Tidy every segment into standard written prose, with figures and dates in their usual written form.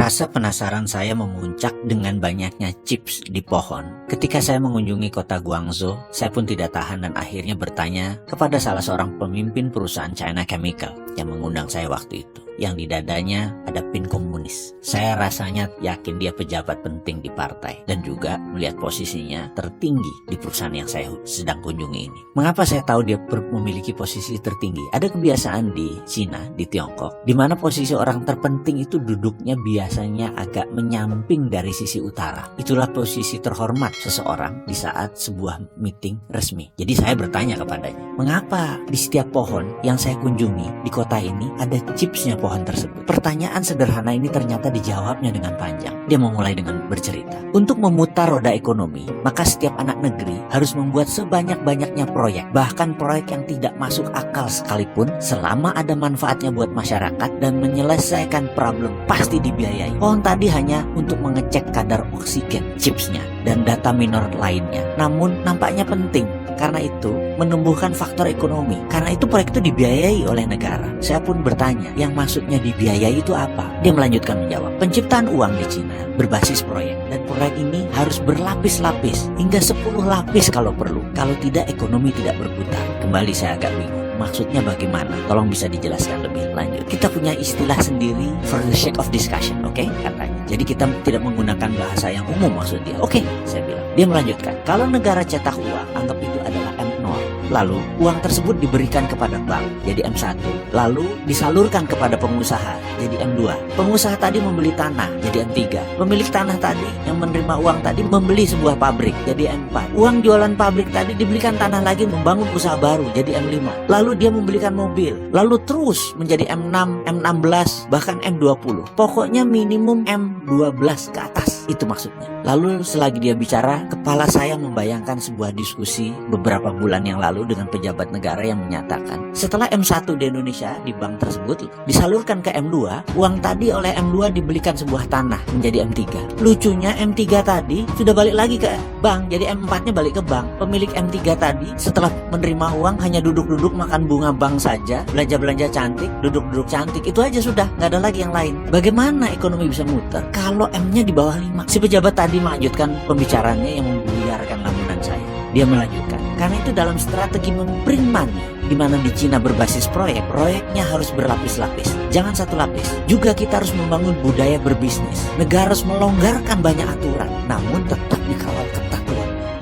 Rasa penasaran saya memuncak dengan banyaknya chips di pohon. Ketika saya mengunjungi kota Guangzhou, saya pun tidak tahan dan akhirnya bertanya kepada salah seorang pemimpin perusahaan China Chemical yang mengundang saya waktu itu. Yang di dadanya ada pin komunis. Saya rasanya yakin dia pejabat penting di partai dan juga melihat posisinya tertinggi di perusahaan yang saya sedang kunjungi ini. Mengapa saya tahu dia memiliki posisi tertinggi? Ada kebiasaan di Cina, di Tiongkok, di mana posisi orang terpenting itu duduknya biasanya agak menyamping dari sisi utara. Itulah posisi terhormat seseorang di saat sebuah meeting resmi. Jadi saya bertanya kepadanya, mengapa di setiap pohon yang saya kunjungi di kota ini ada chipsnya pohon tersebut? Pertanyaan sederhana ini ternyata dijawabnya dengan panjang. Dia memulai dengan bercerita, untuk memutar roda ekonomi, maka setiap anak negeri harus membuat sebanyak-banyaknya proyek, bahkan proyek yang tidak masuk akal sekalipun, selama ada manfaatnya buat masyarakat dan menyelesaikan problem, pasti dibiayai. Pohon tadi hanya untuk mengecek kadar oksigen chipsnya dan data minor lainnya, namun nampaknya penting. Karena itu menumbuhkan faktor ekonomi. Karena itu proyek itu dibiayai oleh negara. Saya pun bertanya, yang maksudnya dibiayai itu apa? Dia melanjutkan menjawab, penciptaan uang di Cina berbasis proyek. Dan proyek ini harus berlapis-lapis, hingga 10 lapis kalau perlu. Kalau tidak, ekonomi tidak berputar. Kembali saya agak bingung. Maksudnya bagaimana? Tolong bisa dijelaskan lebih lanjut. Kita punya istilah sendiri for the sake of discussion, oke? Katanya. Jadi kita tidak menggunakan bahasa yang umum maksud dia. Oke, saya bilang. Dia melanjutkan, kalau negara cetak uang, anggap itu adalah M0. Lalu uang tersebut diberikan kepada bank, jadi M1. Lalu disalurkan kepada pengusaha, jadi M2. Pengusaha tadi membeli tanah, jadi M3. Pemilik tanah tadi yang menerima uang tadi membeli sebuah pabrik, jadi M4. Uang jualan pabrik tadi dibelikan tanah lagi membangun usaha baru, jadi M5. Lalu dia membelikan mobil, lalu terus menjadi M6, M16, bahkan M20. Pokoknya minimum M12 ke atas, itu maksudnya. Lalu selagi dia bicara, kepala saya membayangkan sebuah diskusi beberapa bulan yang lalu dengan pejabat negara yang menyatakan, setelah M1 di Indonesia di bank tersebut disalurkan ke M2, uang tadi oleh M2 dibelikan sebuah tanah menjadi M3. Lucunya M3 tadi sudah balik lagi ke bank, jadi M4-nya balik ke bank. Pemilik M3 tadi setelah menerima uang hanya duduk-duduk makan bunga bank saja, belanja-belanja cantik, duduk-duduk cantik, itu aja sudah, nggak ada lagi yang lain. Bagaimana ekonomi bisa muter kalau M-nya di bawah 5? Si pejabat tadi melanjutkan pembicaraannya yang membuyarkan lamunan saya. Dia melanjutkan, karena itu dalam strategi memprint money, di mana di Cina berbasis proyek, proyeknya harus berlapis-lapis, jangan satu lapis. Juga kita harus membangun budaya berbisnis. Negara harus melonggarkan banyak aturan, namun tetap dikawal ketat.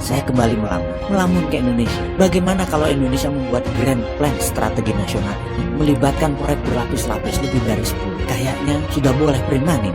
Saya kembali melamun ke Indonesia. Bagaimana kalau Indonesia membuat grand plan strategi nasional ini, melibatkan proyek berlapis-lapis lebih dari 10? Kayaknya sudah boleh print money.